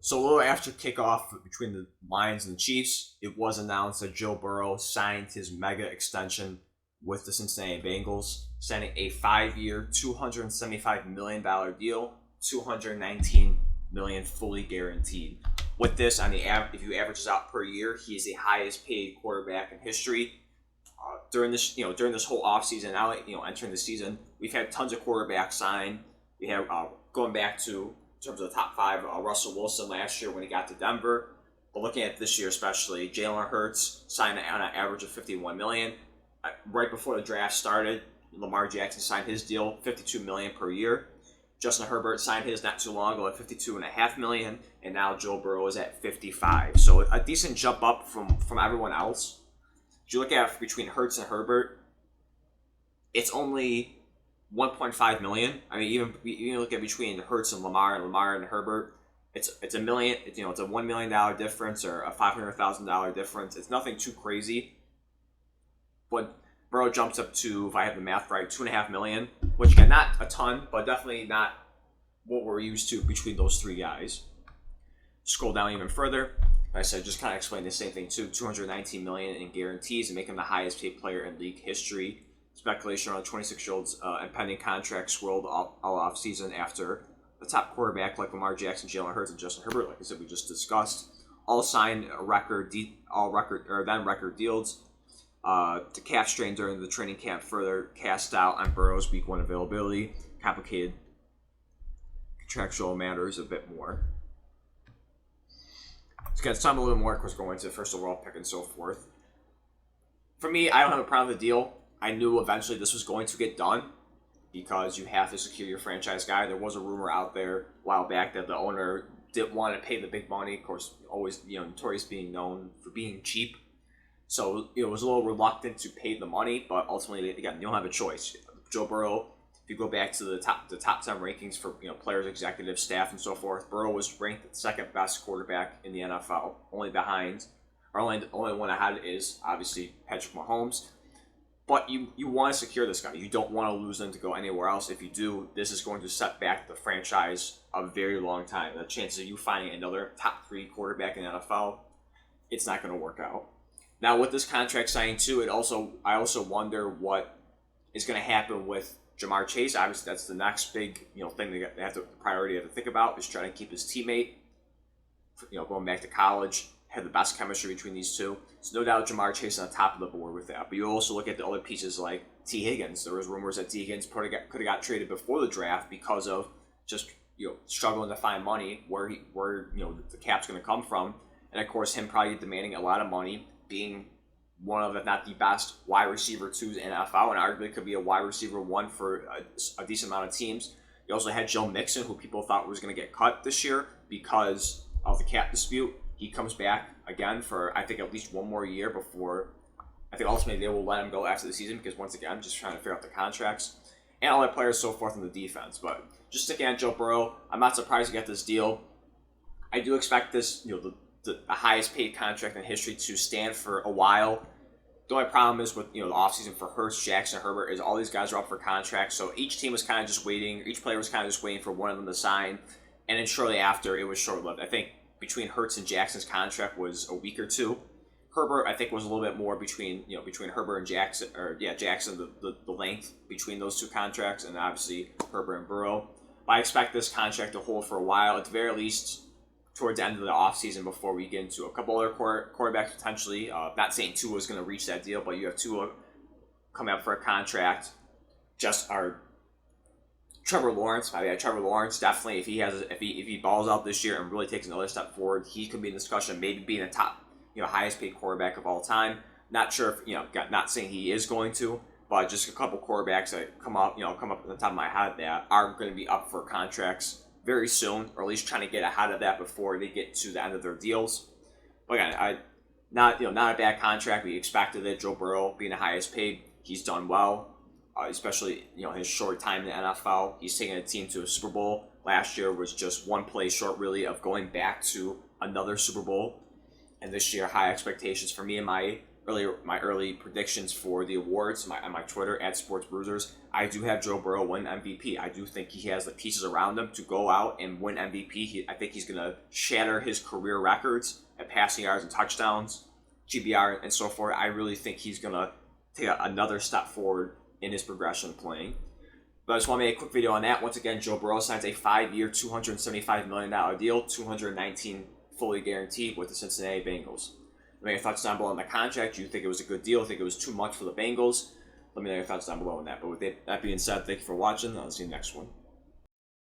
So a little after kickoff between the Lions and the Chiefs, it was announced that Joe Burrow signed his mega extension with the Cincinnati Bengals, signing a 5-year, $275 million deal, $219 million fully guaranteed. With this, on the if you average this out per year, he is the highest paid quarterback in history. During this whole offseason, now entering the season, we've had tons of quarterbacks signed. We have going back to in terms of the top five, Russell Wilson last year when he got to Denver. But looking at this year especially, Jalen Hurts signed on an average of $51 million. Right before the draft started, Lamar Jackson signed his deal, $52 million per year. Justin Herbert signed his not too long ago at $52.5 million, and now Joe Burrow is at $55. So a decent jump up from everyone else. If you look at between Hurts and Herbert, it's only $1.5 million. I mean, even look at between Hurts and Lamar and Herbert, it's a million. It's a $1 million difference or a $500,000 difference. It's nothing too crazy. But Burrow jumps up to, if I have the math right, $2.5 million, which again, not a ton, but definitely not what we're used to between those three guys. Scroll down even further. Like I said, just kind of explain the same thing too. $219 million in guarantees and make him the highest paid player in league history. Speculation around 26-year-olds impending contract swirled all off season after the top quarterback like Lamar Jackson, Jalen Hurts, and Justin Herbert, like I said, we just discussed, all signed record deals. The cap strain during the training camp further cast doubt on Burrow's week 1 availability, complicated contractual matters a bit more. Let's get some a little more, of course, going into the first overall pick and so forth. For me, I don't have a problem with the deal. I knew eventually this was going to get done because you have to secure your franchise guy. There was a rumor out there a while back that the owner didn't want to pay the big money. Of course, always notorious being known for being cheap. So it was a little reluctant to pay the money, but ultimately, again, you don't have a choice. Joe Burrow, if you go back to the top 10 rankings for players, executives, staff, and so forth, Burrow was ranked the second best quarterback in the NFL, only one ahead is obviously Patrick Mahomes. But you want to secure this guy. You don't want to lose him to go anywhere else. If you do, this is going to set back the franchise a very long time. The chances of you finding another top 3 quarterback in the NFL, it's not going to work out. Now with this contract signing too, I also wonder what is going to happen with Jamar Chase. Obviously, that's the next big thing they have to think about is trying to keep his teammate. Going back to college, had the best chemistry between these two. So no doubt Jamar Chase on the top of the board with that. But you also look at the other pieces like T. Higgins. There was rumors that T. Higgins could have got traded before the draft because of just struggling to find money where the cap's going to come from, and of course him probably demanding a lot of money, being one of, if not the best, wide receiver 2s in NFL, and arguably could be a wide receiver 1 for a decent amount of teams. You also had Joe Mixon, who people thought was going to get cut this year because of the cap dispute. He comes back again for, I think, at least one more year before, I think ultimately they will let him go after the season because, once again, I'm just trying to figure out the contracts and all the players so forth in the defense. But just sticking on Joe Burrow, I'm not surprised he got this deal. I do expect this, the highest paid contract in history to stand for a while. The only problem is with the offseason for Hurts, Jackson, Herbert is all these guys are up for contracts. So each team was kind of just waiting. Each player was kind of just waiting for one of them to sign. And then shortly after, it was short-lived. I think between Hurts and Jackson's contract was a week or two. Herbert, I think, was a little bit more between Herbert and Jackson, Jackson, the length between those two contracts, and obviously Herbert and Burrow. But I expect this contract to hold for a while, at the very least towards the end of the offseason before we get into a couple other quarterbacks potentially. Not saying Tua is going to reach that deal, but you have Tua coming up for a contract. Trevor Lawrence, Trevor Lawrence definitely, if he balls out this year and really takes another step forward, he could be in discussion, maybe being a top, highest paid quarterback of all time. Not sure if, not saying he is going to, but just a couple quarterbacks that come up at the top of my head that are going to be up for contracts very soon, or at least trying to get ahead of that before they get to the end of their deals. But again, not a bad contract. We expected it. Joe Burrow being the highest paid, he's done well. Especially his short time in the NFL. He's taken a team to a Super Bowl. Last year was just one play short, really, of going back to another Super Bowl. And this year, high expectations for me and my my early predictions for the awards on my Twitter at Sports Bruisers, I do have Joe Burrow win MVP. I do think he has the pieces around him to go out and win MVP. I think he's going to shatter his career records at passing yards and touchdowns, QBR, and so forth. I really think he's going to take another step forward in his progression playing. But I just want to make a quick video on that. Once again, Joe Burrow signs a 5-year, $275 million deal, $219 fully guaranteed with the Cincinnati Bengals. Let me know your thoughts down below on the contract. Do you think it was a good deal? Think it was too much for the Bengals? Let me know your thoughts down below on that. But with that being said, thank you for watching. I'll see you next one.